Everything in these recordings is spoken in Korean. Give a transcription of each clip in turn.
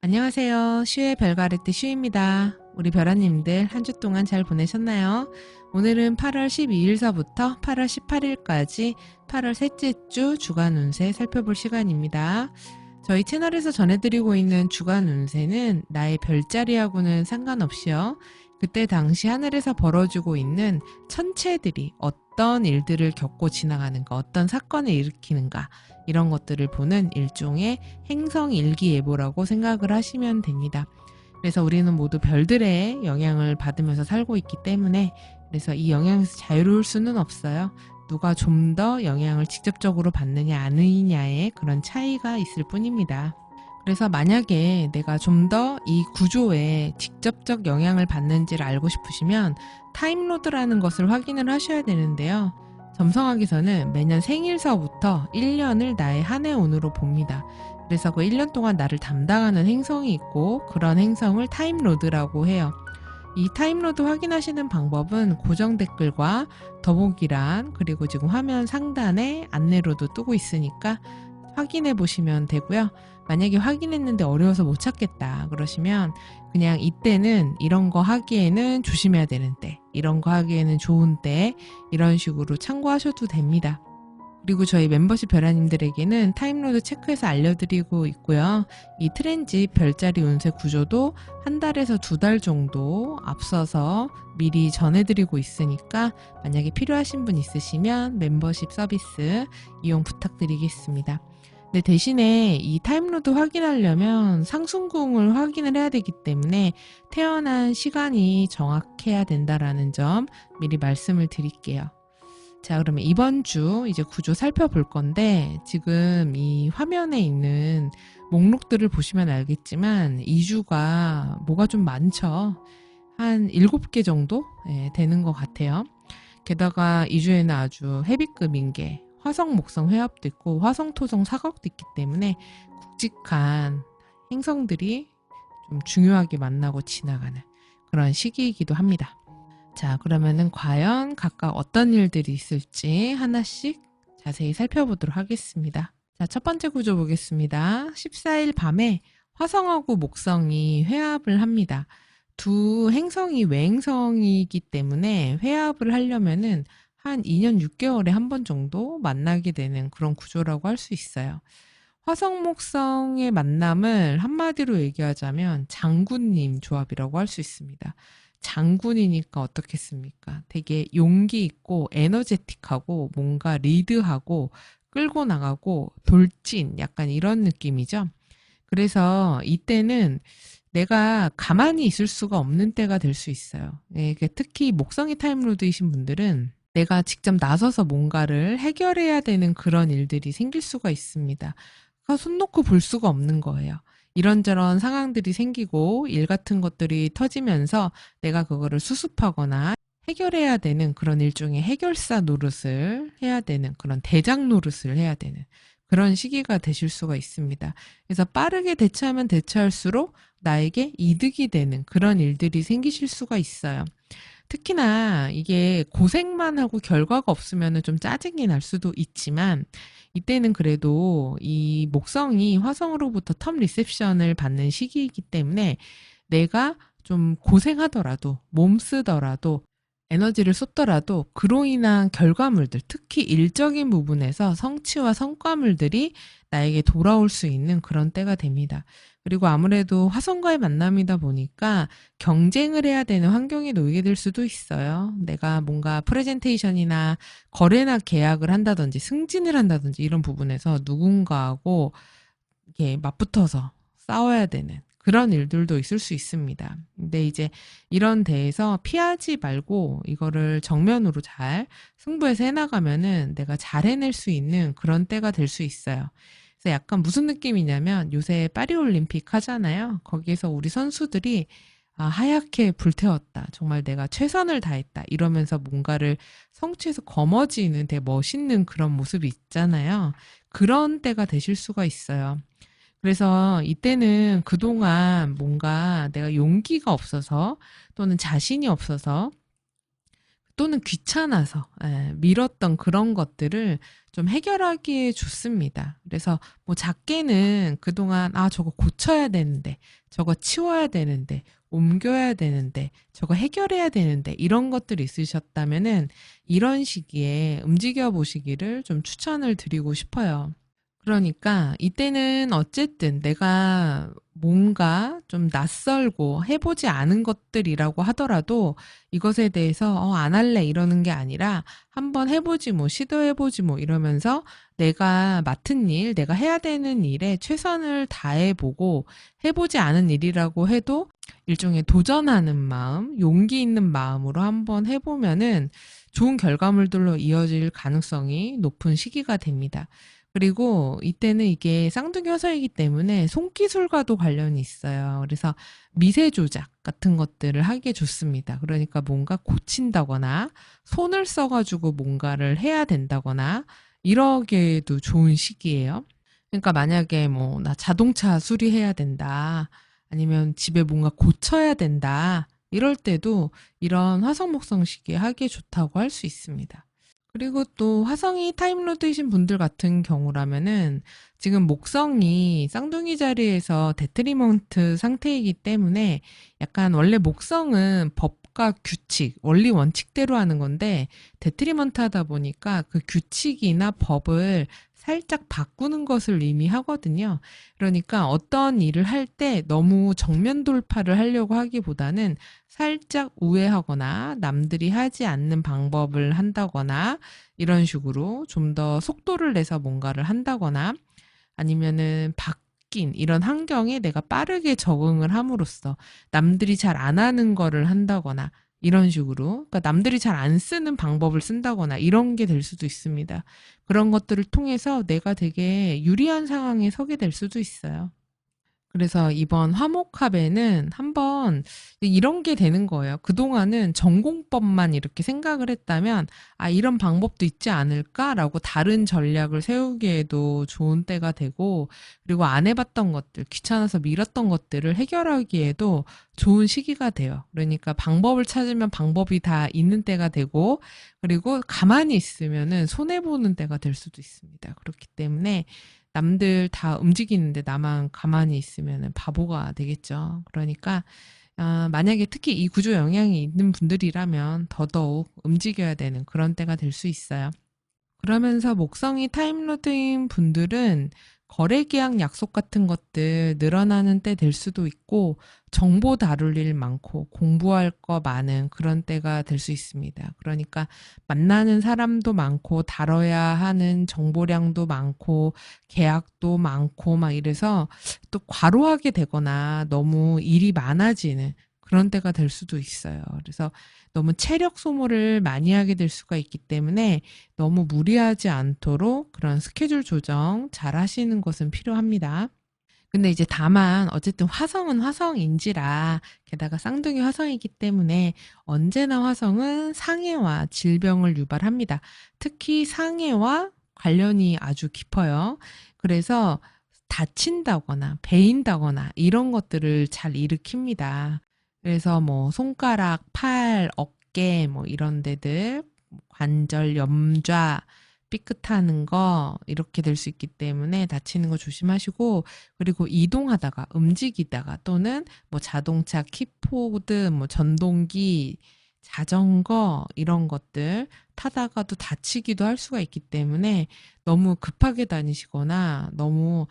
안녕하세요. 슈의 별가르트 슈입니다. 우리 별아님들 한 주 동안 잘 보내셨나요? 오늘은 8월 12일서부터 8월 18일까지 8월 셋째 주 주간 운세 살펴볼 시간입니다. 저희 채널에서 전해드리고 있는 주간 운세는 나의 별자리하고는 상관없이요. 그때 당시 하늘에서 벌어지고 있는 천체들이 어떤 일들을 겪고 지나가는가, 어떤 사건을 일으키는가, 이런 것들을 보는 일종의 행성 일기예보라고 생각을 하시면 됩니다. 그래서 우리는 모두 별들의 영향을 받으면서 살고 있기 때문에 그래서 이 영향에서 자유로울 수는 없어요. 누가 좀 더 영향을 직접적으로 받느냐 아니냐의 그런 차이가 있을 뿐입니다. 그래서 만약에 내가 좀 더 이 구조에 직접적 영향을 받는지를 알고 싶으시면 타임로드라는 것을 확인을 하셔야 되는데요. 점성학에서는 매년 생일서부터 1년을 나의 한 해 운으로 봅니다. 그래서 그 1년 동안 나를 담당하는 행성이 있고 그런 행성을 타임로드라고 해요. 이 타임로드 확인하시는 방법은 고정 댓글과 더보기란 그리고 지금 화면 상단에 안내로도 뜨고 있으니까 확인해 보시면 되고요. 만약에 확인했는데 어려워서 못 찾겠다 그러시면 그냥 이때는 이런 거 하기에는 조심해야 되는 때, 이런 거 하기에는 좋은 때, 이런 식으로 참고하셔도 됩니다. 그리고 저희 멤버십 별아님들에게는 타임로드 체크해서 알려드리고 있고요. 이 트랜짓 별자리 운세 구조도 한 달에서 두 달 정도 앞서서 미리 전해드리고 있으니까 만약에 필요하신 분 있으시면 멤버십 서비스 이용 부탁드리겠습니다. 근데 대신에 이 타임로드 확인하려면 상순궁을 확인을 해야 되기 때문에 태어난 시간이 정확해야 된다라는 점 미리 말씀을 드릴게요. 자, 그러면 이번 주 이제 구조 살펴볼 건데 지금 이 화면에 있는 목록들을 보시면 알겠지만 2주가 뭐가 좀 많죠. 한 7개 정도 되는 것 같아요. 게다가 2주에는 아주 헤비급인 게 화성 목성 회합도 있고 화성 토성 사각도 있기 때문에 굵직한 행성들이 좀 중요하게 만나고 지나가는 그런 시기이기도 합니다. 자, 그러면은 과연 각각 어떤 일들이 있을지 하나씩 자세히 살펴보도록 하겠습니다. 자, 첫 번째 구조 보겠습니다. 14일 밤에 화성하고 목성이 회합을 합니다. 두 행성이 외행성이기 때문에 회합을 하려면은 한 2년 6개월에 한 번 정도 만나게 되는 그런 구조라고 할 수 있어요. 화성 목성의 만남을 한마디로 얘기하자면 장군님 조합이라고 할 수 있습니다. 장군이니까 어떻겠습니까? 되게 용기 있고 에너제틱하고 뭔가 리드하고 끌고 나가고 돌진 약간 이런 느낌이죠. 그래서 이때는 내가 가만히 있을 수가 없는 때가 될 수 있어요. 특히 목성이 타임로드이신 분들은 내가 직접 나서서 뭔가를 해결해야 되는 그런 일들이 생길 수가 있습니다. 손 놓고 볼 수가 없는 거예요. 이런저런 상황들이 생기고 일 같은 것들이 터지면서 내가 그거를 수습하거나 해결해야 되는 그런 일종의 해결사 노릇을 해야 되는 그런 대장 노릇을 해야 되는 그런 시기가 되실 수가 있습니다. 그래서 빠르게 대처하면 대처할수록 나에게 이득이 되는 그런 일들이 생기실 수가 있어요. 특히나 이게 고생만 하고 결과가 없으면 좀 짜증이 날 수도 있지만 이때는 그래도 이 목성이 화성으로부터 텀 리셉션을 받는 시기이기 때문에 내가 좀 고생하더라도 몸 쓰더라도 에너지를 쏟더라도 그로 인한 결과물들, 특히 일적인 부분에서 성취와 성과물들이 나에게 돌아올 수 있는 그런 때가 됩니다. 그리고 아무래도 화성과의 만남이다 보니까 경쟁을 해야 되는 환경에 놓이게 될 수도 있어요. 내가 뭔가 프레젠테이션이나 거래나 계약을 한다든지 승진을 한다든지 이런 부분에서 누군가하고 이렇게 맞붙어서 싸워야 되는 그런 일들도 있을 수 있습니다. 근데 이제 이런 데에서 피하지 말고 이거를 정면으로 잘 승부해서 해나가면은 내가 잘 해낼 수 있는 그런 때가 될 수 있어요. 그래서 약간 무슨 느낌이냐면 요새 파리올림픽 하잖아요. 거기에서 우리 선수들이 하얗게 불태웠다. 정말 내가 최선을 다했다. 이러면서 뭔가를 성취해서 거머쥐는 되게 멋있는 그런 모습이 있잖아요. 그런 때가 되실 수가 있어요. 그래서 이때는 그동안 뭔가 내가 용기가 없어서 또는 자신이 없어서 또는 귀찮아서 미뤘던 그런 것들을 좀 해결하기에 좋습니다. 그래서 뭐 작게는 그동안 저거 고쳐야 되는데, 저거 치워야 되는데, 옮겨야 되는데, 저거 해결해야 되는데 이런 것들이 있으셨다면은 이런 시기에 움직여 보시기를 좀 추천을 드리고 싶어요. 그러니까 이때는 어쨌든 내가 뭔가 좀 낯설고 해보지 않은 것들이라고 하더라도 이것에 대해서 안 할래 이러는 게 아니라 한번 해보지 뭐 시도해보지 뭐 이러면서 내가 맡은 일, 내가 해야 되는 일에 최선을 다해보고 해보지 않은 일이라고 해도 일종의 도전하는 마음, 용기 있는 마음으로 한번 해보면은 좋은 결과물들로 이어질 가능성이 높은 시기가 됩니다. 그리고 이때는 이게 쌍둥이 화성이기 때문에 손기술과도 관련이 있어요. 그래서 미세 조작 같은 것들을 하기에 좋습니다. 그러니까 뭔가 고친다거나 손을 써가지고 뭔가를 해야 된다거나 이러기에도 좋은 시기예요. 그러니까 만약에 뭐 나 자동차 수리해야 된다. 아니면 집에 뭔가 고쳐야 된다. 이럴 때도 이런 화성목성 시기에 하기에 좋다고 할 수 있습니다. 그리고 또 화성이 타임로드이신 분들 같은 경우라면은 지금 목성이 쌍둥이 자리에서 데트리먼트 상태이기 때문에 약간 원래 목성은 법과 규칙, 원리 원칙대로 하는 건데 데트리먼트 하다 보니까 그 규칙이나 법을 살짝 바꾸는 것을 의미하거든요. 그러니까 어떤 일을 할 때 너무 정면 돌파를 하려고 하기보다는 살짝 우회하거나 남들이 하지 않는 방법을 한다거나 이런 식으로 좀 더 속도를 내서 뭔가를 한다거나 아니면은 바뀐 이런 환경에 내가 빠르게 적응을 함으로써 남들이 잘 안 하는 거를 한다거나 이런 식으로 그러니까 남들이 잘 안 쓰는 방법을 쓴다거나 이런 게 될 수도 있습니다. 그런 것들을 통해서 내가 되게 유리한 상황에 서게 될 수도 있어요. 그래서 이번 화목합에는 한번 이런 게 되는 거예요. 그동안은 전공법만 이렇게 생각을 했다면 이런 방법도 있지 않을까라고 다른 전략을 세우기에도 좋은 때가 되고 그리고 안 해봤던 것들, 귀찮아서 미뤘던 것들을 해결하기에도 좋은 시기가 돼요. 그러니까 방법을 찾으면 방법이 다 있는 때가 되고 그리고 가만히 있으면은 손해보는 때가 될 수도 있습니다. 그렇기 때문에 남들 다 움직이는데 나만 가만히 있으면 바보가 되겠죠. 그러니까 만약에 특히 이 구조 영향이 있는 분들이라면 더더욱 움직여야 되는 그런 때가 될 수 있어요. 그러면서 목성이 타임로드인 분들은 거래 계약 약속 같은 것들 늘어나는 때 될 수도 있고 정보 다룰 일 많고 공부할 거 많은 그런 때가 될 수 있습니다. 그러니까 만나는 사람도 많고 다뤄야 하는 정보량도 많고 계약도 많고 막 이래서 또 과로하게 되거나 너무 일이 많아지는 그런 때가 될 수도 있어요. 그래서 너무 체력 소모를 많이 하게 될 수가 있기 때문에 너무 무리하지 않도록 그런 스케줄 조정 잘 하시는 것은 필요합니다. 근데 이제 다만 어쨌든 화성은 화성인지라 게다가 쌍둥이 화성이기 때문에 언제나 화성은 상해와 질병을 유발합니다. 특히 상해와 관련이 아주 깊어요. 그래서 다친다거나 베인다거나 이런 것들을 잘 일으킵니다. 그래서 뭐 손가락, 팔, 어깨 뭐 이런 데들 관절 염좌 삐끗하는 거 이렇게 될 수 있기 때문에 다치는 거 조심하시고 그리고 이동하다가 움직이다가 또는 뭐 자동차 킥보드 뭐 전동기 자전거 이런 것들 타다가도 다치기도 할 수가 있기 때문에 너무 급하게 다니시거나 너무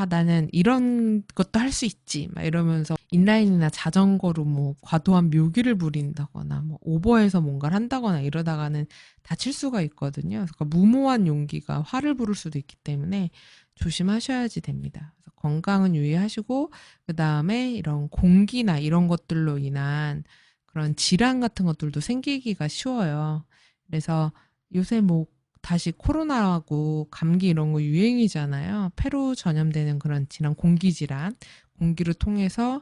나는 이런 것도 할 수 있지 막 이러면서 인라인이나 자전거로 뭐 과도한 묘기를 부린다거나 뭐 오버해서 뭔가를 한다거나 이러다가는 다칠 수가 있거든요. 그러니까 무모한 용기가 화를 부를 수도 있기 때문에 조심하셔야지 됩니다. 그래서 건강은 유의하시고 그다음에 이런 공기나 이런 것들로 인한 그런 질환 같은 것들도 생기기가 쉬워요. 그래서 요새 뭐 다시 코로나하고 감기 이런 거 유행이잖아요. 폐로 전염되는 그런 질환, 공기 질환, 공기를 통해서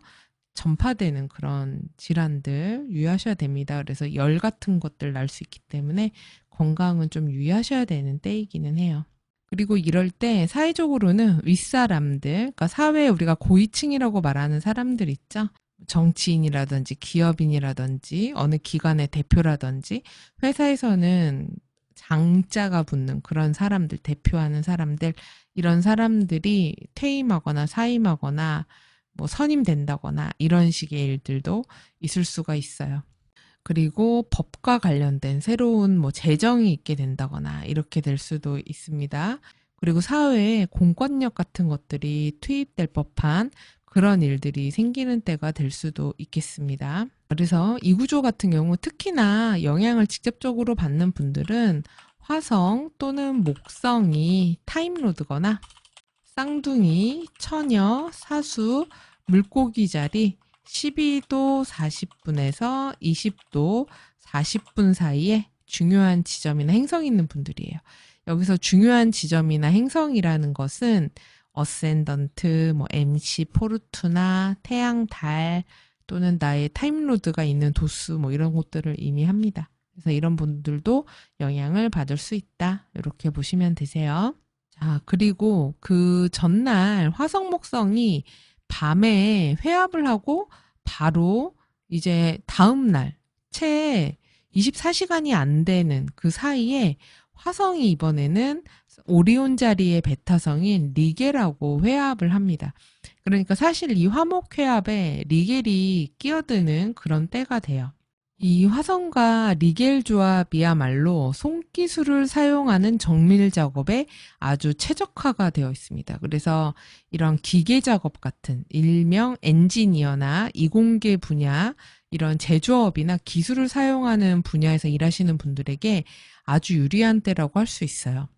전파되는 그런 질환들 유의하셔야 됩니다. 그래서 열 같은 것들 날 수 있기 때문에 건강은 좀 유의하셔야 되는 때이기는 해요. 그리고 이럴 때 사회적으로는 윗사람들, 그러니까 사회에 우리가 고위층이라고 말하는 사람들 있죠. 정치인이라든지 기업인이라든지 어느 기관의 대표라든지 회사에서는 장자가 붙는 그런 사람들, 대표하는 사람들, 이런 사람들이 퇴임하거나 사임하거나 뭐 선임된다거나 이런 식의 일들도 있을 수가 있어요. 그리고 법과 관련된 새로운 뭐 제정이 있게 된다거나 이렇게 될 수도 있습니다. 그리고 사회에 공권력 같은 것들이 투입될 법한 그런 일들이 생기는 때가 될 수도 있겠습니다. 그래서 이 구조 같은 경우 특히나 영향을 직접적으로 받는 분들은 화성 또는 목성이 타임로드거나 쌍둥이, 처녀, 사수, 물고기 자리 12도 40분에서 20도 40분 사이에 중요한 지점이나 행성이 있는 분들이에요. 여기서 중요한 지점이나 행성이라는 것은 어센던트, 뭐 MC 포르투나, 태양, 달 또는 나의 타임로드가 있는 도수 뭐 이런 것들을 의미합니다. 그래서 이런 분들도 영향을 받을 수 있다. 이렇게 보시면 되세요. 자, 그리고 그 전날 화성 목성이 밤에 회합을 하고 바로 이제 다음 날 채 24시간이 안 되는 그 사이에 화성이 이번에는 오리온 자리의 베타성인 리겔하고 회합을 합니다. 그러니까 사실 이 화목 회합에 리겔이 끼어드는 그런 때가 돼요. 이 화성과 리겔 조합이야말로 손기술을 사용하는 정밀 작업에 아주 최적화가 되어 있습니다. 그래서 이런 기계 작업 같은 일명 엔지니어나 이공계 분야, 이런 제조업이나 기술을 사용하는 분야에서 일하시는 분들에게 아주 유리한 때라고 할 수 있어요.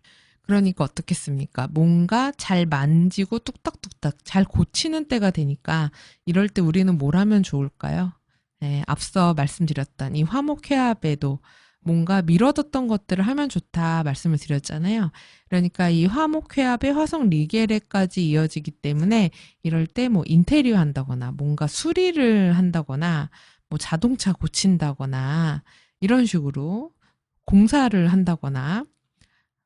그러니까 어떻겠습니까? 뭔가 잘 만지고 뚝딱뚝딱 잘 고치는 때가 되니까 이럴 때 우리는 뭘 하면 좋을까요? 네, 앞서 말씀드렸던 이 화목회합에도 뭔가 미뤄뒀던 것들을 하면 좋다 말씀을 드렸잖아요. 그러니까 이 화목회합의 화성 리겔에까지 이어지기 때문에 이럴 때 뭐 인테리어 한다거나 뭔가 수리를 한다거나 뭐 자동차 고친다거나 이런 식으로 공사를 한다거나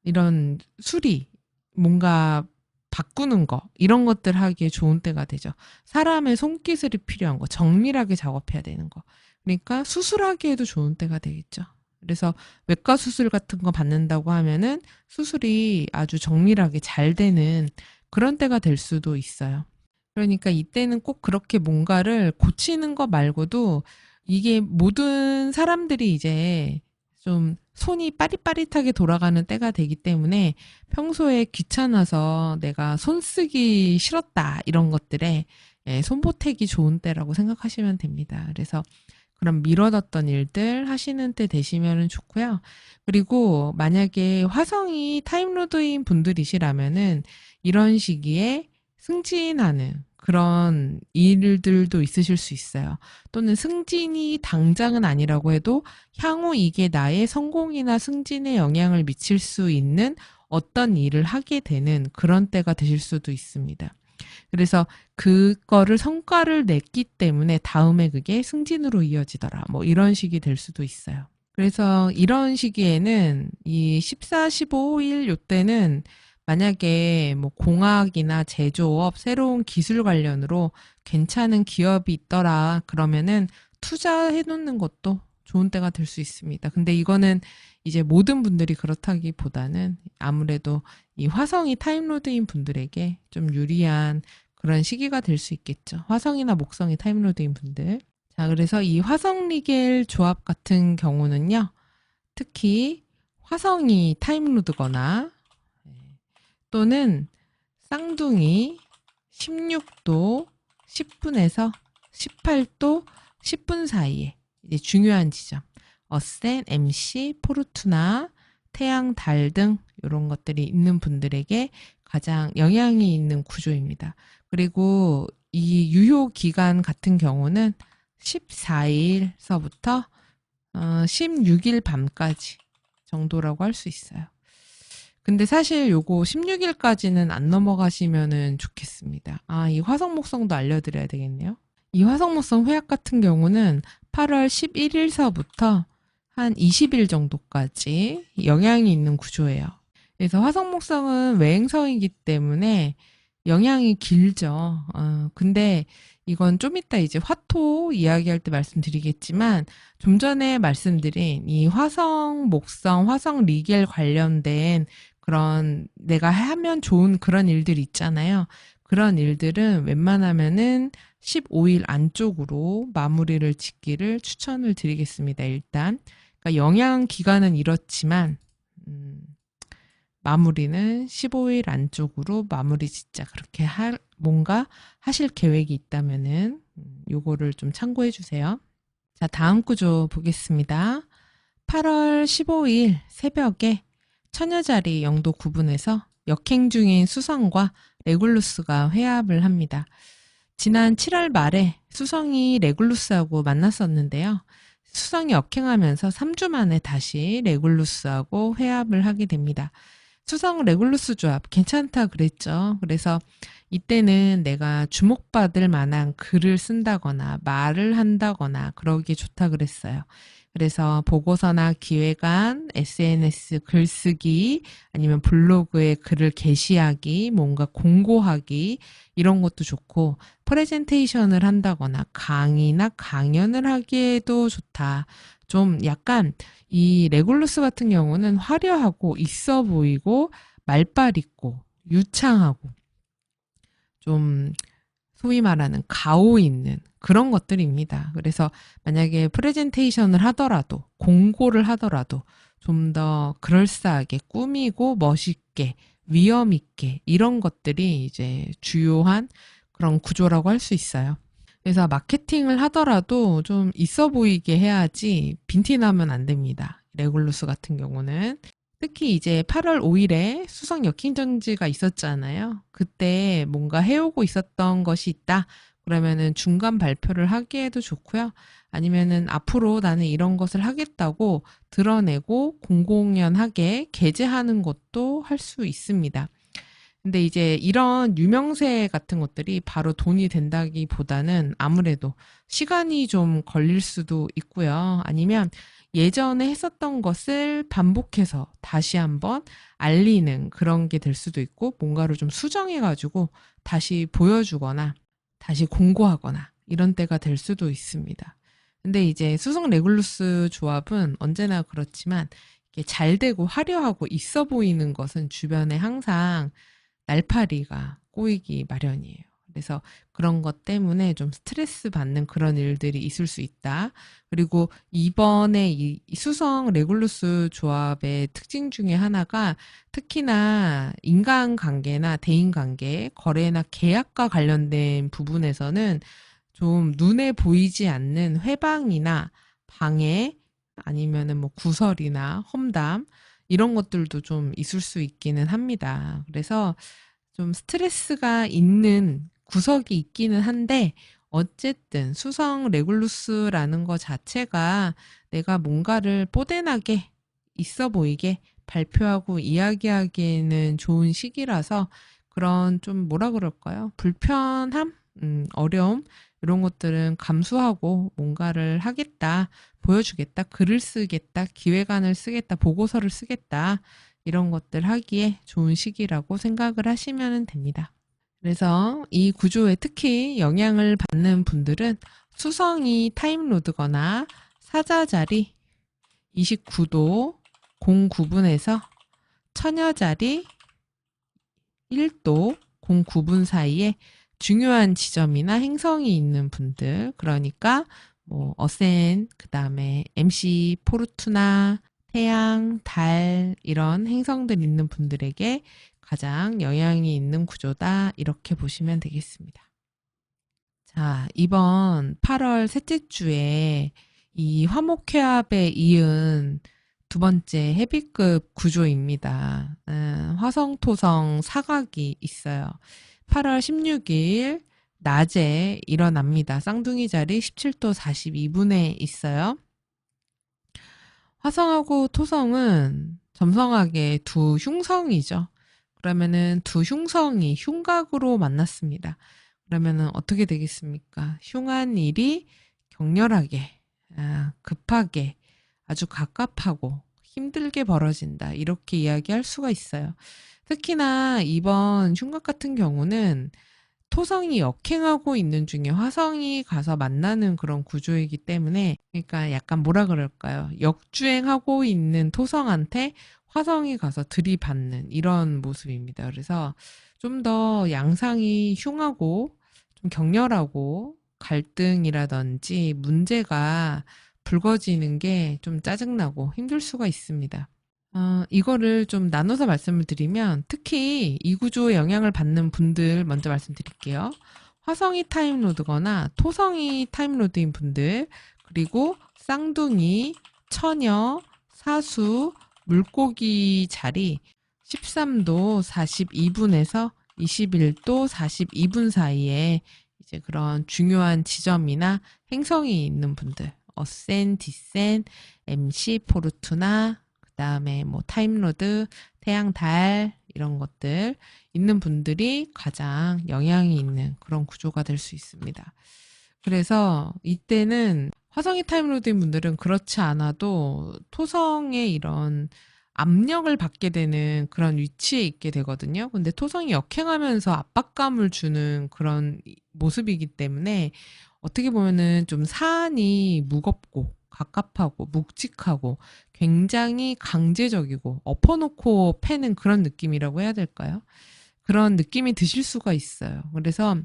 이런 수리, 뭔가 바꾸는 거, 이런 것들 하기에 좋은 때가 되죠. 사람의 손기술이 필요한 거, 정밀하게 작업해야 되는 거. 그러니까 수술하기에도 좋은 때가 되겠죠. 그래서 외과 수술 같은 거 받는다고 하면은 수술이 아주 정밀하게 잘 되는 그런 때가 될 수도 있어요. 그러니까 이때는 꼭 그렇게 뭔가를 고치는 거 말고도 이게 모든 사람들이 이제 좀 손이 빠릿빠릿하게 돌아가는 때가 되기 때문에 평소에 귀찮아서 내가 손 쓰기 싫었다 이런 것들에 손보태기 좋은 때라고 생각하시면 됩니다. 그래서 그런 미뤄뒀던 일들 하시는 때 되시면 좋고요. 그리고 만약에 화성이 타임로드인 분들이시라면은 이런 시기에 승진하는 그런 일들도 있으실 수 있어요. 또는 승진이 당장은 아니라고 해도 향후 이게 나의 성공이나 승진에 영향을 미칠 수 있는 어떤 일을 하게 되는 그런 때가 되실 수도 있습니다. 그래서 그거를 성과를 냈기 때문에 다음에 그게 승진으로 이어지더라. 뭐 이런 식이 될 수도 있어요. 그래서 이런 시기에는 이 14, 15일 요때는 만약에 뭐 공학이나 제조업, 새로운 기술 관련으로 괜찮은 기업이 있더라. 그러면은 투자해 놓는 것도 좋은 때가 될 수 있습니다. 근데 이거는 이제 모든 분들이 그렇다기보다는 아무래도 이 화성이 타임로드인 분들에게 좀 유리한 그런 시기가 될 수 있겠죠. 화성이나 목성이 타임로드인 분들. 자, 그래서 이 화성 리겔 조합 같은 경우는요. 특히 화성이 타임로드거나 또는 쌍둥이 16도 10분에서 18도 10분 사이에 이제 중요한 지점. 어센, MC, 포르투나, 태양, 달 등 이런 것들이 있는 분들에게 가장 영향이 있는 구조입니다. 그리고 이 유효 기간 같은 경우는 14일서부터 16일 밤까지 정도라고 할 수 있어요. 근데 사실 요거 16일까지는 안 넘어가시면은 좋겠습니다. 아, 이 화성목성도 알려드려야 되겠네요. 이 화성목성 회합 같은 경우는 8월 11일서부터 한 20일 정도까지 영향이 있는 구조예요. 그래서 화성목성은 외행성이기 때문에 영향이 길죠. 근데 이건 좀 이따 이제 화토 이야기할 때 말씀드리겠지만 좀 전에 말씀드린 이 화성, 목성, 화성 리겔 관련된 그런 내가 하면 좋은 그런 일들 있잖아요. 그런 일들은 웬만하면은 15일 안쪽으로 마무리를 짓기를 추천을 드리겠습니다. 일단. 그러니까 영양 기간은 이렇지만 마무리는 15일 안쪽으로 마무리 짓자. 그렇게 뭔가 하실 계획이 있다면은 요거를 좀 참고해 주세요. 자, 다음 구조 보겠습니다. 8월 15일 새벽에 처녀자리 영도 9분에서 역행 중인 수성과 레굴루스가 회합을 합니다. 지난 7월 말에 수성이 레굴루스하고 만났었는데요. 수성이 역행하면서 3주 만에 다시 레굴루스하고 회합을 하게 됩니다. 수성 레굴루스 조합 괜찮다 그랬죠. 그래서 이때는 내가 주목받을 만한 글을 쓴다거나 말을 한다거나 그러기 좋다 그랬어요. 그래서 보고서나 기획안, SNS 글쓰기, 아니면 블로그에 글을 게시하기, 뭔가 공고하기 이런 것도 좋고 프레젠테이션을 한다거나 강의나 강연을 하기에도 좋다. 좀 약간 이 레굴루스 같은 경우는 화려하고 있어 보이고 말빨 있고 유창하고 좀 소위 말하는 가오 있는 그런 것들입니다. 그래서 만약에 프레젠테이션을 하더라도 공고를 하더라도 좀 더 그럴싸하게 꾸미고 멋있게 위험 있게 이런 것들이 이제 주요한 그런 구조라고 할 수 있어요. 그래서 마케팅을 하더라도 좀 있어 보이게 해야지 빈티나면 안 됩니다. 레굴루스 같은 경우는. 특히 이제 8월 5일에 수성 역행정지가 있었잖아요. 그때 뭔가 해오고 있었던 것이 있다. 그러면은 중간 발표를 하기에도 좋고요. 아니면은 앞으로 나는 이런 것을 하겠다고 드러내고 공공연하게 게재하는 것도 할 수 있습니다. 근데 이제 이런 유명세 같은 것들이 바로 돈이 된다기보다는 아무래도 시간이 좀 걸릴 수도 있고요. 아니면 예전에 했었던 것을 반복해서 다시 한번 알리는 그런 게 될 수도 있고 뭔가를 좀 수정해가지고 다시 보여주거나 다시 공고하거나 이런 때가 될 수도 있습니다. 근데 이제 수성 레굴루스 조합은 언제나 그렇지만 이게 잘 되고 화려하고 있어 보이는 것은 주변에 항상 날파리가 꼬이기 마련이에요. 그래서 그런 것 때문에 좀 스트레스 받는 그런 일들이 있을 수 있다. 그리고 이번에 이 수성 레굴루스 조합의 특징 중에 하나가 특히나 인간관계나 대인관계, 거래나 계약과 관련된 부분에서는 좀 눈에 보이지 않는 회방이나 방해 아니면은 뭐 구설이나 험담 이런 것들도 좀 있을 수 있기는 합니다. 그래서 좀 스트레스가 있는 구석이 있기는 한데 어쨌든 수성 레굴루스라는 것 자체가 내가 뭔가를 뽀대나게 있어 보이게 발표하고 이야기하기에는 좋은 시기라서 그런 좀 뭐라 그럴까요? 불편함? 어려움? 이런 것들은 감수하고 뭔가를 하겠다, 보여주겠다, 글을 쓰겠다, 기획안을 쓰겠다, 보고서를 쓰겠다, 이런 것들 하기에 좋은 시기라고 생각을 하시면 됩니다. 그래서 이 구조에 특히 영향을 받는 분들은 수성이 타임로드거나 사자자리 29도 09분에서 처녀자리 1도 09분 사이에 중요한 지점이나 행성이 있는 분들, 그러니까 뭐 어센, 그 다음에 MC 포르투나, 태양, 달 이런 행성들 있는 분들에게 가장 영향이 있는 구조다 이렇게 보시면 되겠습니다. 자, 이번 8월 셋째 주에 이 화목회합에 이은 두 번째 헤비급 구조입니다. 화성토성 사각이 있어요. 8월 16일 낮에 일어납니다. 쌍둥이 자리 17도 42분에 있어요. 화성하고 토성은 점성학의 두 흉성이죠. 그러면은 두 흉성이 흉각으로 만났습니다. 그러면은 어떻게 되겠습니까? 흉한 일이 격렬하게, 급하게, 아주 갑갑하고 힘들게 벌어진다. 이렇게 이야기할 수가 있어요. 특히나 이번 흉각 같은 경우는 토성이 역행하고 있는 중에 화성이 가서 만나는 그런 구조이기 때문에, 그러니까 약간 뭐라 그럴까요? 역주행하고 있는 토성한테 화성이 가서 들이받는 이런 모습입니다. 그래서 좀 더 양상이 흉하고 좀 격렬하고 갈등이라든지 문제가 불거지는 게 좀 짜증나고 힘들 수가 있습니다. 이거를 좀 나눠서 말씀을 드리면 특히 이 구조에 영향을 받는 분들 먼저 말씀드릴게요. 화성이 타임로드거나 토성이 타임로드인 분들, 그리고 쌍둥이, 처녀, 사수, 물고기 자리 13도 42분에서 21도 42분 사이에 이제 그런 중요한 지점이나 행성이 있는 분들, 어센, 디센, MC, 포르투나, 그다음에 뭐 타임로드, 태양, 달 이런 것들 있는 분들이 가장 영향이 있는 그런 구조가 될 수 있습니다. 그래서 이때는 화성이 타임로드인 분들은 그렇지 않아도 토성의 이런 압력을 받게 되는 그런 위치에 있게 되거든요. 근데 토성이 역행하면서 압박감을 주는 그런 모습이기 때문에 어떻게 보면은 좀 사안이 무겁고 갑갑하고 묵직하고 굉장히 강제적이고 엎어놓고 패는 그런 느낌이라고 해야 될까요? 그런 느낌이 드실 수가 있어요. 그래서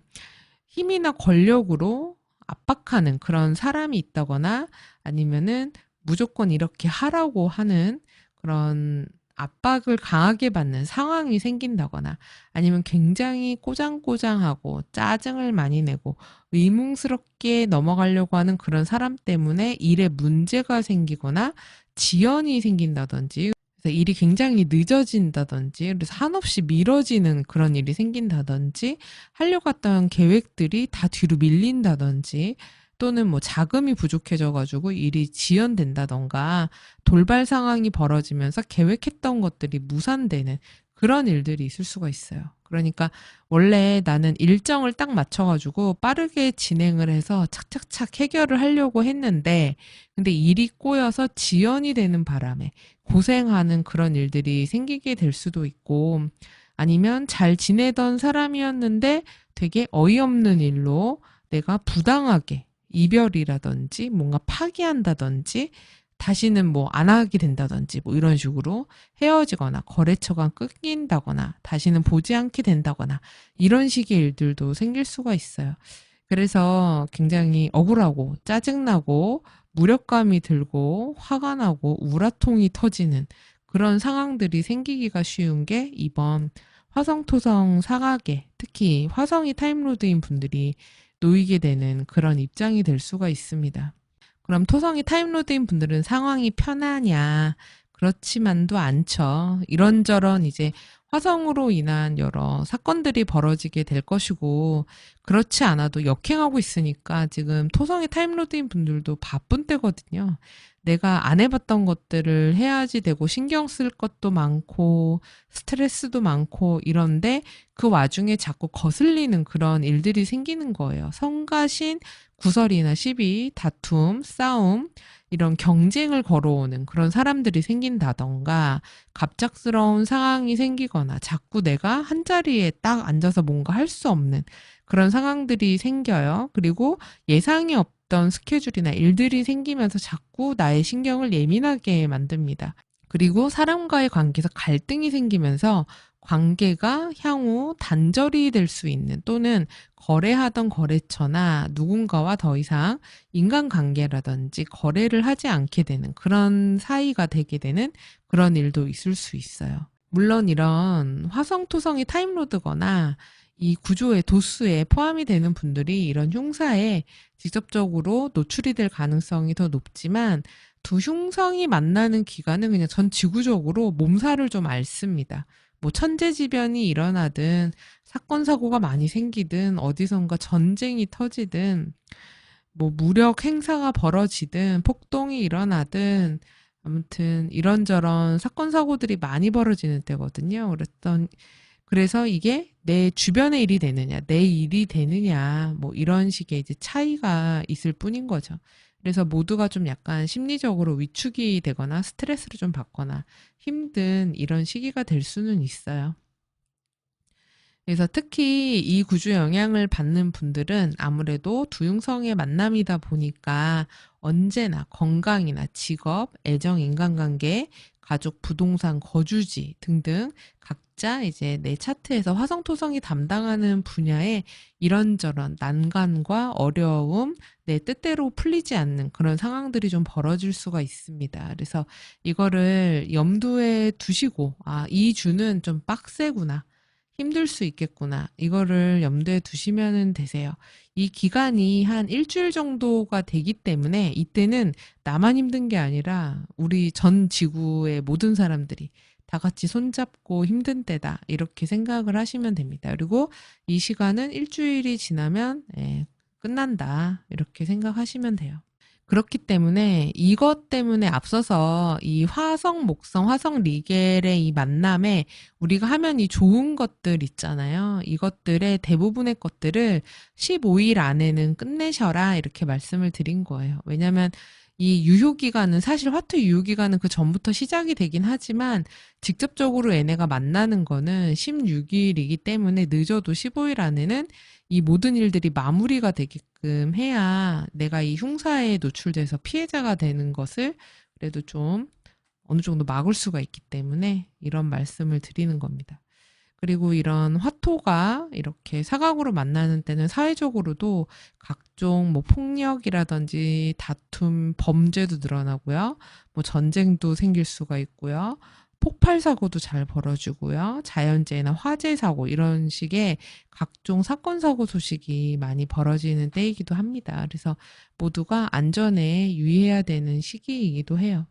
힘이나 권력으로 압박하는 그런 사람이 있다거나 아니면은 무조건 이렇게 하라고 하는 그런 압박을 강하게 받는 상황이 생긴다거나 아니면 굉장히 꼬장꼬장하고 짜증을 많이 내고 의문스럽게 넘어가려고 하는 그런 사람 때문에 일에 문제가 생기거나 지연이 생긴다든지 그래서 일이 굉장히 늦어진다든지 그래서 한없이 미뤄지는 그런 일이 생긴다든지 하려고 했던 계획들이 다 뒤로 밀린다든지 또는 뭐 자금이 부족해져가지고 일이 지연된다던가 돌발 상황이 벌어지면서 계획했던 것들이 무산되는 그런 일들이 있을 수가 있어요. 그러니까 원래 나는 일정을 딱 맞춰가지고 빠르게 진행을 해서 착착착 해결을 하려고 했는데 근데 일이 꼬여서 지연이 되는 바람에 고생하는 그런 일들이 생기게 될 수도 있고 아니면 잘 지내던 사람이었는데 되게 어이없는 일로 내가 부당하게 이별이라든지 뭔가 파기한다든지 다시는 뭐 안 하게 된다든지 뭐 이런 식으로 헤어지거나 거래처가 끊긴다거나 다시는 보지 않게 된다거나 이런 식의 일들도 생길 수가 있어요. 그래서 굉장히 억울하고 짜증나고 무력감이 들고 화가 나고 우라통이 터지는 그런 상황들이 생기기가 쉬운 게 이번 화성토성 사각에 특히 화성이 타임로드인 분들이 놓이게 되는 그런 입장이 될 수가 있습니다. 그럼 토성이 타임로드인 분들은 상황이 편하냐? 그렇지만도 않죠. 이런저런 이제 화성으로 인한 여러 사건들이 벌어지게 될 것이고, 그렇지 않아도 역행하고 있으니까 지금 토성이 타임로드인 분들도 바쁜 때거든요. 내가 안 해봤던 것들을 해야지 되고 신경 쓸 것도 많고 스트레스도 많고 이런데 그 와중에 자꾸 거슬리는 그런 일들이 생기는 거예요. 성가신, 구설이나 시비, 다툼, 싸움 이런 경쟁을 걸어오는 그런 사람들이 생긴다던가 갑작스러운 상황이 생기거나 자꾸 내가 한자리에 딱 앉아서 뭔가 할 수 없는 그런 상황들이 생겨요. 그리고 예상이 없던 스케줄이나 일들이 생기면서 자꾸 나의 신경을 예민하게 만듭니다. 그리고 사람과의 관계에서 갈등이 생기면서 관계가 향후 단절이 될 수 있는 또는 거래하던 거래처나 누군가와 더 이상 인간관계라든지 거래를 하지 않게 되는 그런 사이가 되게 되는 그런 일도 있을 수 있어요. 물론 이런 화성토성이 타임로드거나 이 구조의 도수에 포함이 되는 분들이 이런 흉사에 직접적으로 노출이 될 가능성이 더 높지만 두 흉성이 만나는 기간은 그냥 전 지구적으로 몸살을 좀 앓습니다. 뭐 천재지변이 일어나든 사건 사고가 많이 생기든 어디선가 전쟁이 터지든 뭐 무력 행사가 벌어지든 폭동이 일어나든 아무튼 이런저런 사건 사고들이 많이 벌어지는 때거든요. 그래서 이게 내 주변의 일이 되느냐, 내 일이 되느냐, 뭐 이런 식의 이제 차이가 있을 뿐인 거죠. 그래서 모두가 좀 약간 심리적으로 위축이 되거나 스트레스를 좀 받거나 힘든 이런 시기가 될 수는 있어요. 그래서 특히 이 구조 영향을 받는 분들은 아무래도 두융성의 만남이다 보니까 언제나 건강이나 직업, 애정, 인간관계, 가족, 부동산, 거주지 등등 각자 이제 내 차트에서 화성토성이 담당하는 분야에 이런저런 난관과 어려움, 내 뜻대로 풀리지 않는 그런 상황들이 좀 벌어질 수가 있습니다. 그래서 이거를 염두에 두시고, 이 주는 좀 빡세구나. 힘들 수 있겠구나. 이거를 염두에 두시면 되세요. 이 기간이 한 일주일 정도가 되기 때문에 이때는 나만 힘든 게 아니라 우리 전 지구의 모든 사람들이 다 같이 손잡고 힘든 때다. 이렇게 생각을 하시면 됩니다. 그리고 이 시간은 일주일이 지나면 끝난다. 이렇게 생각하시면 돼요. 그렇기 때문에 이것 때문에 앞서서 이 화성, 목성, 화성 리겔의 이 만남에 우리가 하면 이 좋은 것들 있잖아요. 이것들의 대부분의 것들을 15일 안에는 끝내셔라 이렇게 말씀을 드린 거예요. 왜냐하면 이 유효기간은 사실 화투 유효기간은 그 전부터 시작이 되긴 하지만 직접적으로 얘네가 만나는 거는 16일이기 때문에 늦어도 15일 안에는 이 모든 일들이 마무리가 되게끔 해야 내가 이 흉사에 노출돼서 피해자가 되는 것을 그래도 좀 어느 정도 막을 수가 있기 때문에 이런 말씀을 드리는 겁니다. 그리고 이런 화토가 이렇게 사각으로 만나는 때는 사회적으로도 각종 뭐 폭력이라든지 다툼, 범죄도 늘어나고요. 뭐 전쟁도 생길 수가 있고요. 폭발 사고도 잘 벌어지고요. 자연재해나 화재 사고 이런 식의 각종 사건 사고 소식이 많이 벌어지는 때이기도 합니다. 그래서 모두가 안전에 유의해야 되는 시기이기도 해요.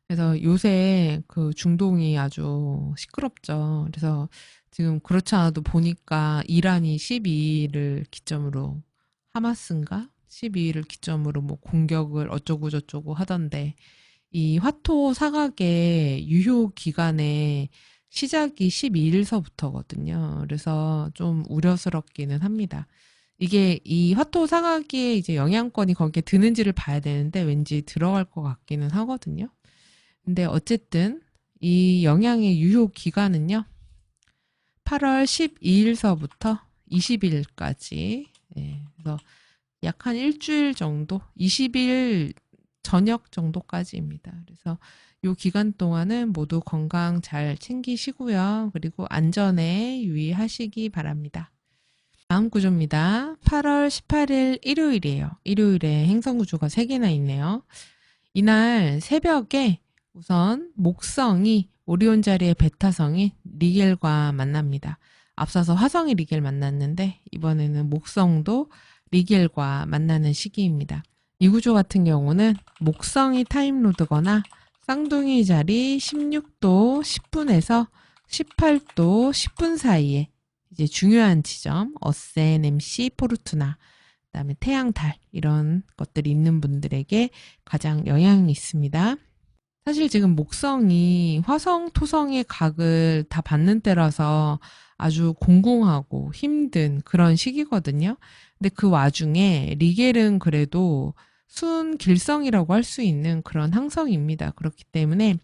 그래서 요새 그 중동이 아주 시끄럽죠. 그래서 지금 그렇지 않아도 보니까 이란이 12일을 기점으로 하마스인가? 12일을 기점으로 뭐 공격을 어쩌고 저쩌고 하던데 이 화토 사각의 유효 기간에 시작이 12일서부터거든요. 그래서 좀 우려스럽기는 합니다. 이게 이 화토 사각의 이제 영향권이 거기에 드는지를 봐야 되는데 왠지 들어갈 것 같기는 하거든요. 근데 어쨌든 이 영향의 유효 기간은요. 8월 12일서부터 20일까지. 그래서 약 한 일주일 정도, 20일 저녁 정도까지입니다. 그래서 이 기간 동안은 모두 건강 잘 챙기시고요. 그리고 안전에 유의하시기 바랍니다. 다음 구조입니다. 8월 18일 일요일이에요. 일요일에 행성 구조가 3개나 있네요. 이날 새벽에 우선 목성이 오리온 자리의 베타성이 리겔과 만납니다. 앞서서 화성이 리겔 만났는데 이번에는 목성도 리겔과 만나는 시기입니다. 이 구조 같은 경우는 목성이 타임로드거나 쌍둥이 자리 16도 10분에서 18도 10분 사이에 이제 중요한 지점, 어센, MC, 포르투나, 그다음에 태양, 달 이런 것들이 있는 분들에게 가장 영향이 있습니다. 사실 지금 목성이 화성, 토성의 각을 다 받는 때라서 아주 공공하고 힘든 그런 시기거든요. 근데 그 와중에 리겔은 그래도 순길성이라고 할 수 있는 그런 항성입니다. 그렇기 때문에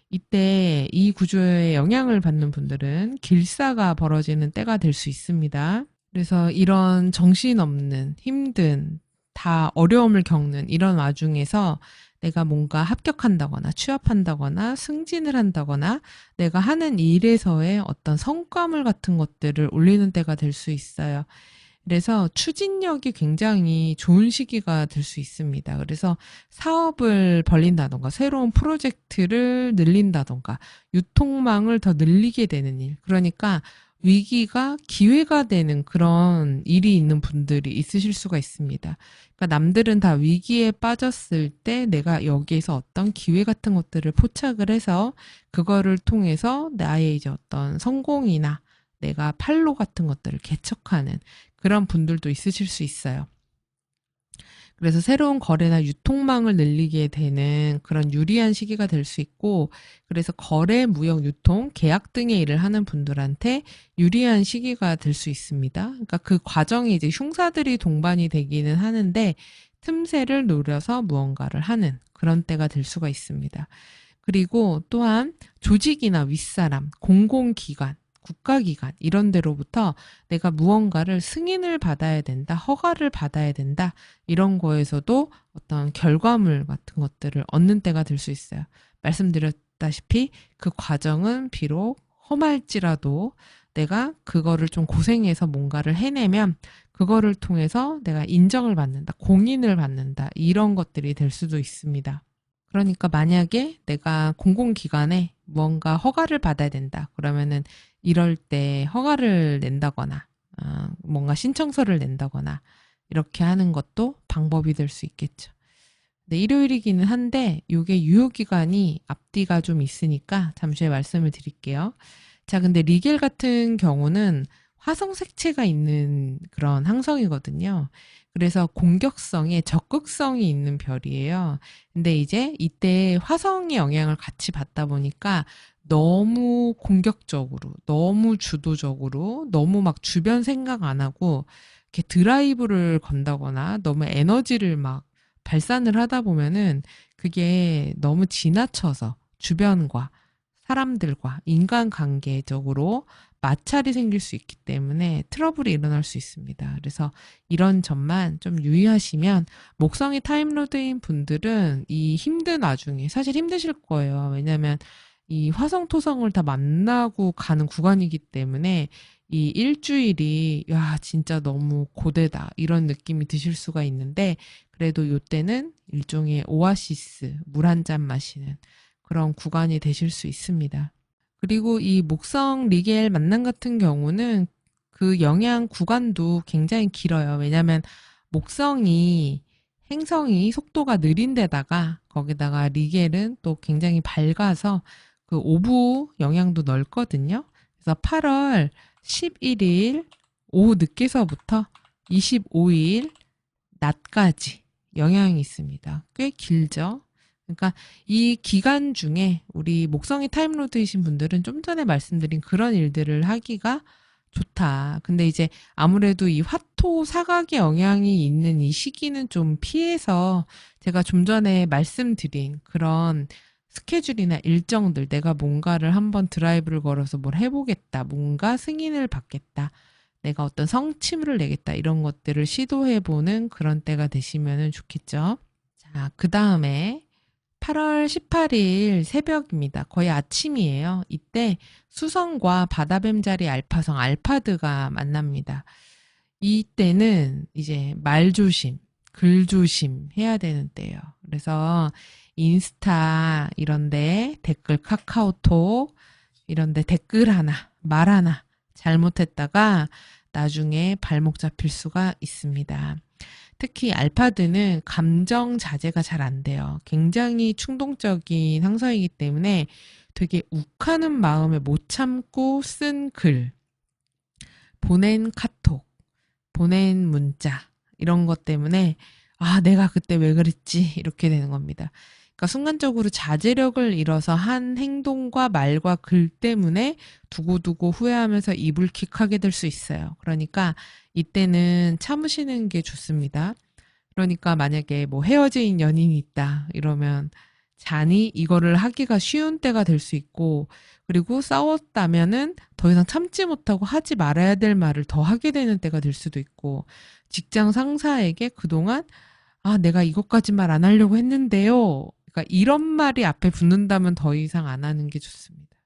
이때 이 구조에 영향을 받는 분들은 길사가 벌어지는 때가 될 수 있습니다. 그래서 이런 정신없는, 힘든, 다 어려움을 겪는 이런 와중에서 내가 뭔가 합격한다거나 취업한다거나 승진을 한다거나 내가 하는 일에서의 어떤 성과물 같은 것들을 올리는 때가 될 수 있어요. 그래서 추진력이 굉장히 좋은 시기가 될 수 있습니다. 그래서 사업을 벌린다던가 새로운 프로젝트를 늘린다던가 유통망을 더 늘리게 되는 일. 그러니까 위기가 기회가 되는 그런 일이 있는 분들이 있으실 수가 있습니다. 그러니까 남들은 다 위기에 빠졌을 때 내가 여기에서 어떤 기회 같은 것들을 포착을 해서 그거를 통해서 나의 이제 어떤 성공이나 내가 판로 같은 것들을 개척하는 그런 분들도 있으실 수 있어요. 그래서 새로운 거래나 유통망을 늘리게 되는 그런 유리한 시기가 될 수 있고, 그래서 거래, 무역, 유통, 계약 등의 일을 하는 분들한테 유리한 시기가 될 수 있습니다. 그러니까 그 과정이 이제 흉사들이 동반이 되기는 하는데 틈새를 노려서 무언가를 하는 그런 때가 될 수가 있습니다. 그리고 또한 조직이나 윗사람, 공공기관, 국가기관 이런 데로부터 내가 무언가를 승인을 받아야 된다, 허가를 받아야 된다 이런 거에서도 어떤 결과물 같은 것들을 얻는 때가 될 수 있어요. 말씀드렸다시피 그 과정은 비록 험할지라도 내가 그거를 좀 고생해서 뭔가를 해내면 그거를 통해서 내가 인정을 받는다, 공인을 받는다 이런 것들이 될 수도 있습니다. 그러니까 만약에 내가 공공기관에 뭔가 허가를 받아야 된다. 그러면은 이럴 때 허가를 낸다거나 뭔가 신청서를 낸다거나 이렇게 하는 것도 방법이 될 수 있겠죠. 네, 일요일이기는 한데 이게 유효기간이 앞뒤가 좀 있으니까 잠시 후에 말씀을 드릴게요. 자, 근데 리겔 같은 경우는 화성 색채가 있는 그런 항성이거든요. 그래서 공격성에 적극성이 있는 별이에요. 근데 이제 이때 화성의 영향을 같이 받다 보니까 너무 공격적으로, 너무 주도적으로, 너무 막 주변 생각 안 하고 이렇게 드라이브를 건다거나 너무 에너지를 막 발산을 하다 보면은 그게 너무 지나쳐서 주변과 사람들과 인간관계적으로 마찰이 생길 수 있기 때문에 트러블이 일어날 수 있습니다. 그래서 이런 점만 좀 유의하시면 목성이 타임로드인 분들은 이 힘든 와중에 사실 힘드실 거예요. 왜냐하면 이 화성 토성을 다 만나고 가는 구간이기 때문에 이 일주일이 야 진짜 너무 고되다 이런 느낌이 드실 수가 있는데 그래도 이때는 일종의 오아시스 물 한 잔 마시는 그런 구간이 되실 수 있습니다. 그리고 이 목성 리겔 만남 같은 경우는 그 영향 구간도 굉장히 길어요. 왜냐하면 목성이 행성이 속도가 느린 데다가 거기다가 리겔은 또 굉장히 밝아서 그 오부 영향도 넓거든요. 그래서 8월 11일 오후 늦게서부터 25일 낮까지 영향이 있습니다. 꽤 길죠. 그러니까 이 기간 중에 우리 목성이 타임로드이신 분들은 좀 전에 말씀드린 그런 일들을 하기가 좋다. 근데 이제 아무래도 이 화토 사각의 영향이 있는 이 시기는 좀 피해서 제가 좀 전에 말씀드린 그런 스케줄이나 일정들 내가 뭔가를 한번 드라이브를 걸어서 뭘 해보겠다. 뭔가 승인을 받겠다. 내가 어떤 성취물을 내겠다. 이런 것들을 시도해보는 그런 때가 되시면 좋겠죠. 자, 그 다음에 8월 18일 새벽입니다. 거의 아침이에요. 이때 수성과 바다뱀자리 알파성 알파드가 만납니다. 이때는 이제 말 조심, 글 조심 해야 되는 때예요. 그래서 인스타 이런데 댓글 카카오톡 이런데 댓글 하나, 말 하나 잘못했다가 나중에 발목 잡힐 수가 있습니다. 특히 알파드는 감정 자제가 잘 안 돼요. 굉장히 충동적인 항성이기 때문에 되게 욱하는 마음에 못 참고 쓴 글, 보낸 카톡, 보낸 문자 이런 것 때문에 아 내가 그때 왜 그랬지 이렇게 되는 겁니다. 그러니까 순간적으로 자제력을 잃어서 한 행동과 말과 글 때문에 두고두고 후회하면서 이불킥하게 될 수 있어요. 그러니까 이때는 참으시는 게 좋습니다. 그러니까 만약에 뭐 헤어진 연인이 있다 이러면 잔이 이거를 하기가 쉬운 때가 될 수 있고 그리고 싸웠다면은 더 이상 참지 못하고 하지 말아야 될 말을 더 하게 되는 때가 될 수도 있고 직장 상사에게 그동안 아 내가 이것까지 말 안 하려고 했는데요. 그러니까 이런 말이 앞에 붙는다면 더 이상 안 하는 게 좋습니다.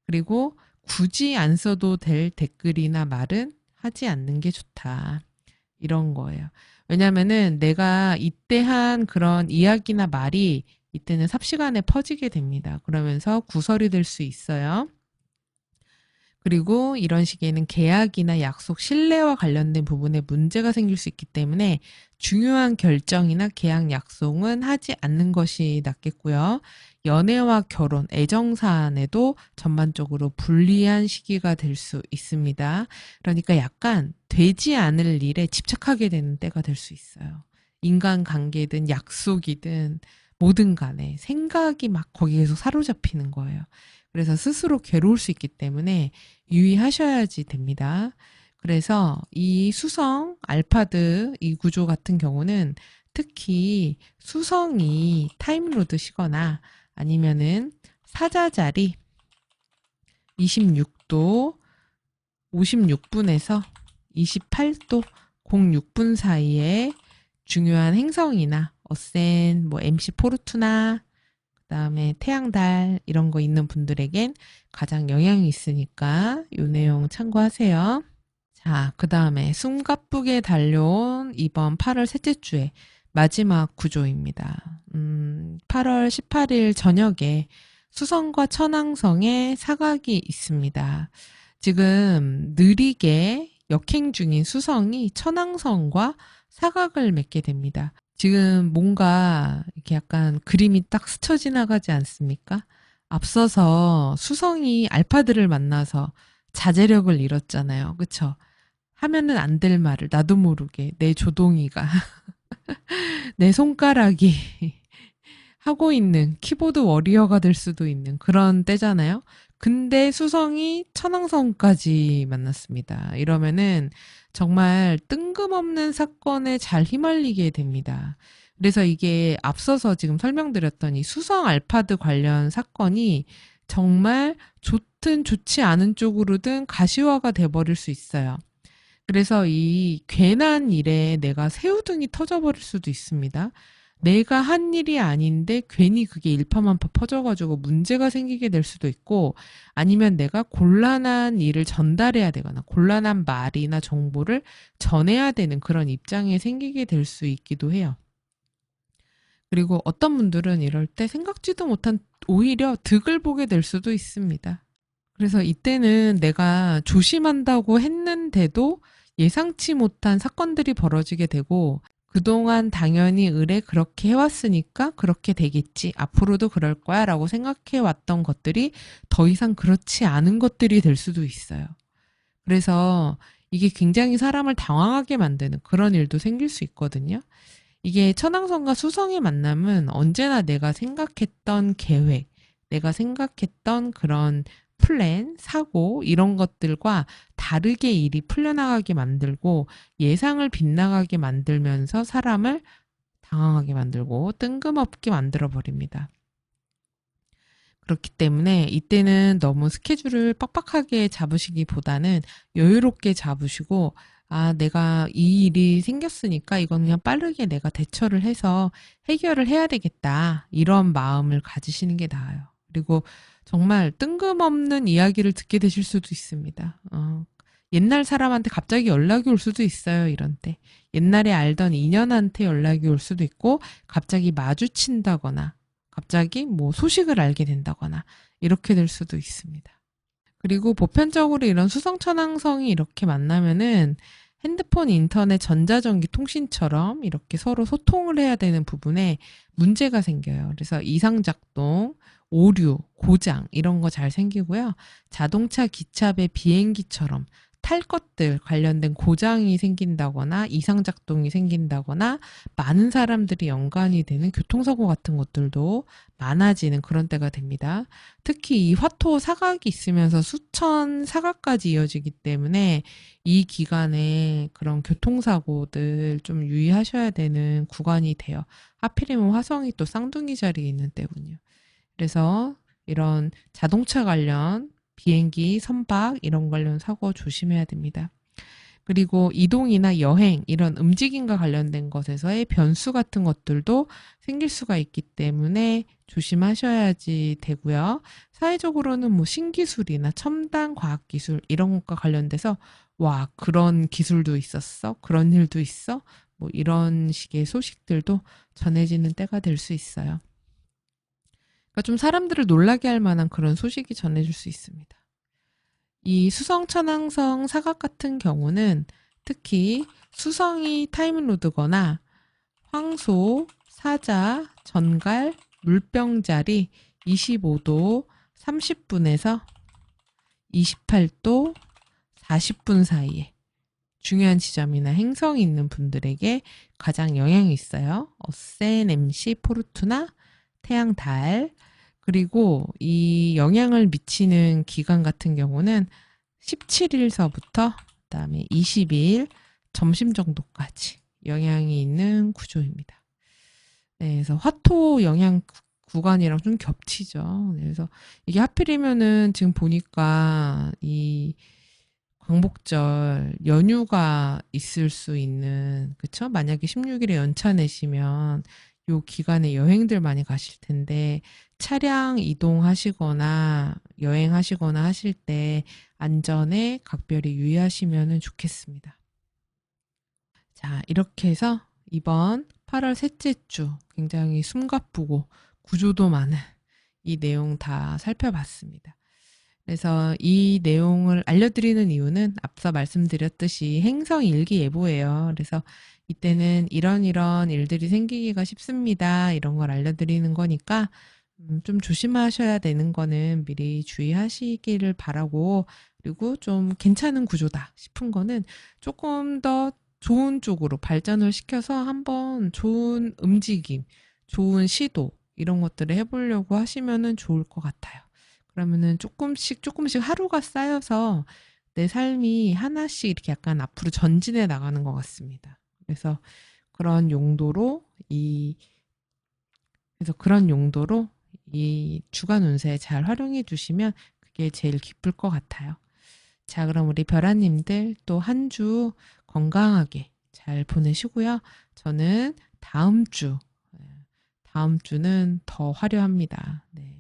그리고 굳이 안 써도 될 댓글이나 말은 하지 않는 게 좋다. 이런 거예요. 왜냐면은 내가 이때 한 그런 이야기나 말이 이때는 삽시간에 퍼지게 됩니다. 그러면서 구설이 될 수 있어요. 그리고 이런 시기에는 계약이나 약속, 신뢰와 관련된 부분에 문제가 생길 수 있기 때문에 중요한 결정이나 계약 약속은 하지 않는 것이 낫겠고요. 연애와 결혼, 애정 사안에도 전반적으로 불리한 시기가 될 수 있습니다. 그러니까 약간 되지 않을 일에 집착하게 되는 때가 될 수 있어요. 인간관계든 약속이든 뭐든 간에 생각이 막 거기에 계속 사로잡히는 거예요. 그래서 스스로 괴로울 수 있기 때문에 유의하셔야지 됩니다. 그래서 이 수성, 알파드 이 구조 같은 경우는 특히 수성이 타임로드시거나 아니면은 사자자리 26도 56분에서 28도 06분 사이에 중요한 행성이나 어센, 뭐 MC 포르투나, 그다음에 태양달 이런 거 있는 분들에겐 가장 영향이 있으니까 이 내용 참고하세요. 자, 그다음에 숨가쁘게 달려온 이번 8월 셋째 주의 마지막 구조입니다. 8월 18일 저녁에 수성과 천왕성에 사각이 있습니다. 지금 느리게 역행 중인 수성이 천왕성과 사각을 맺게 됩니다. 지금 뭔가 이렇게 약간 그림이 딱 스쳐 지나가지 않습니까? 앞서서 수성이 알파들을 만나서 자제력을 잃었잖아요. 그쵸? 하면은 안 될 말을 나도 모르게 내 조동이가 내 손가락이 하고 있는 키보드 워리어가 될 수도 있는 그런 때잖아요. 근데 수성이 천왕성까지 만났습니다. 이러면은 정말 뜬금없는 사건에 잘 휘말리게 됩니다. 그래서 이게 앞서서 지금 설명드렸던 이 수성 알파드 관련 사건이 정말 좋든 좋지 않은 쪽으로든 가시화가 돼버릴 수 있어요. 그래서 이 괜한 일에 내가 새우등이 터져버릴 수도 있습니다. 내가 한 일이 아닌데 괜히 그게 일파만파 퍼져가지고 문제가 생기게 될 수도 있고, 아니면 내가 곤란한 일을 전달해야 되거나 곤란한 말이나 정보를 전해야 되는 그런 입장에 생기게 될 수 있기도 해요. 그리고 어떤 분들은 이럴 때 생각지도 못한 오히려 득을 보게 될 수도 있습니다. 그래서 이때는 내가 조심한다고 했는데도 예상치 못한 사건들이 벌어지게 되고, 그동안 당연히 의뢰 그렇게 해왔으니까 그렇게 되겠지, 앞으로도 그럴 거야 라고 생각해왔던 것들이 더 이상 그렇지 않은 것들이 될 수도 있어요. 그래서 이게 굉장히 사람을 당황하게 만드는 그런 일도 생길 수 있거든요. 이게 천왕성과 수성의 만남은 언제나 내가 생각했던 계획, 내가 생각했던 그런 플랜, 사고 이런 것들과 다르게 일이 풀려나가게 만들고 예상을 빗나가게 만들면서 사람을 당황하게 만들고 뜬금없게 만들어 버립니다. 그렇기 때문에 이때는 너무 스케줄을 빡빡하게 잡으시기보다는 여유롭게 잡으시고, 아, 내가 이 일이 생겼으니까 이건 그냥 빠르게 내가 대처를 해서 해결을 해야 되겠다, 이런 마음을 가지시는 게 나아요. 그리고 정말 뜬금없는 이야기를 듣게 되실 수도 있습니다. 옛날 사람한테 갑자기 연락이 올 수도 있어요, 이런 때. 옛날에 알던 인연한테 연락이 올 수도 있고, 갑자기 마주친다거나, 갑자기 뭐 소식을 알게 된다거나, 이렇게 될 수도 있습니다. 그리고 보편적으로 이런 수성천왕성이 이렇게 만나면은 핸드폰, 인터넷, 전자전기 통신처럼 이렇게 서로 소통을 해야 되는 부분에 문제가 생겨요. 그래서 이상작동, 오류, 고장 이런 거 잘 생기고요. 자동차, 기차배, 비행기처럼 탈 것들 관련된 고장이 생긴다거나 이상작동이 생긴다거나 많은 사람들이 연관이 되는 교통사고 같은 것들도 많아지는 그런 때가 됩니다. 특히 이 화토 사각이 있으면서 수천 사각까지 이어지기 때문에 이 기간에 그런 교통사고들 좀 유의하셔야 되는 구간이 돼요. 하필이면 화성이 또 쌍둥이 자리에 있는 때군요. 그래서 이런 자동차 관련 비행기, 선박 이런 관련 사고 조심해야 됩니다. 그리고 이동이나 여행 이런 움직임과 관련된 것에서의 변수 같은 것들도 생길 수가 있기 때문에 조심하셔야지 되고요. 사회적으로는 뭐 신기술이나 첨단 과학기술 이런 것과 관련돼서 와, 그런 기술도 있었어? 그런 일도 있어? 뭐 이런 식의 소식들도 전해지는 때가 될 수 있어요. 그러니까 좀 사람들을 놀라게 할 만한 그런 소식이 전해질 수 있습니다. 이 수성, 천왕성, 사각 같은 경우는 특히 수성이 타임로드거나 황소, 사자, 전갈, 물병자리 25도 30분에서 28도 40분 사이에 중요한 지점이나 행성이 있는 분들에게 가장 영향이 있어요. 어센, MC, 포르투나, 태양, 달. 그리고 이 영향을 미치는 기간 같은 경우는 17일서부터 그다음에 22일 점심 정도까지 영향이 있는 구조입니다. 네, 그래서 화토 영향 구간이랑 좀 겹치죠. 그래서 이게 하필이면은 지금 보니까 이 광복절 연휴가 있을 수 있는, 그쵸? 만약에 16일에 연차 내시면 요 기간에 여행들 많이 가실 텐데 차량 이동하시거나 여행하시거나 하실 때 안전에 각별히 유의하시면 좋겠습니다. 자, 이렇게 해서 이번 8월 셋째 주 굉장히 숨가쁘고 구조도 많은 이 내용 다 살펴봤습니다. 그래서 이 내용을 알려드리는 이유는 앞서 말씀드렸듯이 행성 일기예보예요. 그래서 이때는 이런 일들이 생기기가 쉽습니다. 이런 걸 알려드리는 거니까 좀 조심하셔야 되는 거는 미리 주의하시기를 바라고, 그리고 좀 괜찮은 구조다 싶은 거는 조금 더 좋은 쪽으로 발전을 시켜서 한번 좋은 움직임, 좋은 시도 이런 것들을 해보려고 하시면은 좋을 것 같아요. 그러면은 조금씩 하루가 쌓여서 내 삶이 하나씩 이렇게 약간 앞으로 전진해 나가는 것 같습니다. 그래서 그런 용도로 이, 그런 용도로 이 주간 운세 잘 활용해 주시면 그게 제일 기쁠 것 같아요. 자, 그럼 우리 별아님들 또 한 주 건강하게 잘 보내시고요. 저는 다음 주는 더 화려합니다. 네.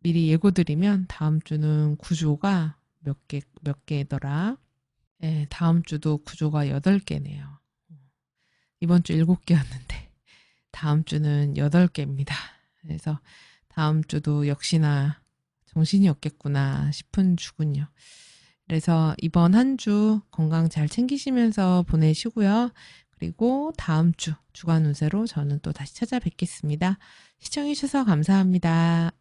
미리 예고드리면 다음 주는 구조가 몇 개더라? 네, 다음 주도 구조가 8개네요. 이번 주 7개였는데 다음 주는 8개입니다. 그래서 다음 주도 역시나 정신이 없겠구나 싶은 주군요. 그래서 이번 한 주 건강 잘 챙기시면서 보내시고요. 그리고 다음 주 주간 운세로 저는 또 다시 찾아뵙겠습니다. 시청해주셔서 감사합니다.